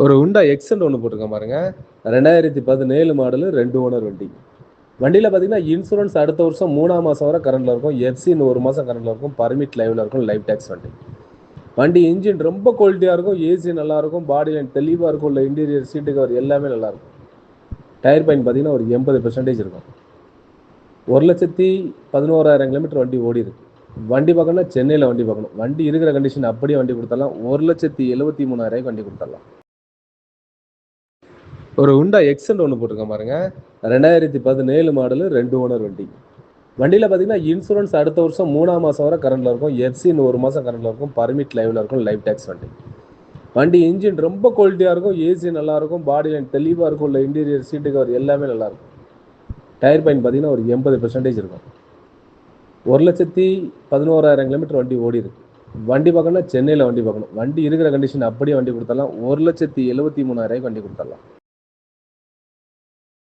ஒரு உண்டா எக்ஸென்ட் ஒன்று போட்டிருக்கேன் பாருங்க. 2017 மாடலு 2 ஓனர் வண்டி. வண்டியில் பார்த்தீங்கன்னா இன்சூரன்ஸ் அடுத்த வருஷம் 3ஆம் மாதம் வரை கரண்டில் இருக்கும். எஃப்சி இன்னும் 1 மாதம் கரண்டில் இருக்கும். பர்மிட் லைவில் இருக்கும். லைஃப் டேக்ஸ் வண்டி. வண்டி இன்ஜின் ரொம்ப குவாலிட்டியாக இருக்கும். ஏசி நல்லாயிருக்கும். பாடி லைன் தெளிவாக இருக்கும். உள்ள இன்டீரியர் சீட்டு கவர் எல்லாமே நல்லாயிருக்கும். டயர் பாயிண்ட் பார்த்தீங்கன்னா ஒரு 80% இருக்கும். 1,11,000 கிலோமீட்டர் வண்டி ஓடி இருக்கு. வண்டி பார்க்கணும்னா சென்னையில் வண்டி பார்க்கணும். வண்டி இருக்கிற கண்டிஷன் அப்படியே வண்டி கொடுத்துடலாம். 1,73,000 வண்டி கொடுத்துடலாம். ஒரு உண்டா எக்ஸென்ட் ஒன்று போட்டிருக்கேன் பாருங்க. 2017 மாடலு 2 ஓனர் வண்டி. வண்டியில் பார்த்தீங்கன்னா இன்சூரன்ஸ் அடுத்த வருஷம் 3ஆம் மாதம் வரை கரண்டில் இருக்கும். எஃப்சி இன்னும் 1 மாதம் கரண்டில் இருக்கும். பர்மிட் லைவில் இருக்கும். லைஃப் டேக்ஸ் வண்டி. வண்டி இன்ஜின் ரொம்ப குவாலிட்டியாக இருக்கும். ஏசி நல்லாயிருக்கும். பாடி லைன் தெளிவாக இருக்கும். உள்ள இன்டீரியர் சீட்டு கவர் எல்லாமே நல்லாயிருக்கும். டயர் பாயிண்ட் பார்த்தீங்கன்னா ஒரு 80% இருக்கும். 1,11,000 கிலோமீட்டர் வண்டி ஓடி இருக்கு. வண்டி பார்க்கணும்னா சென்னையில் வண்டி பார்க்கணும். வண்டி இருக்கிற கண்டிஷன் அப்படியே வண்டி கொடுத்துடலாம். 1,73,000 வண்டி கொடுத்துடலாம்.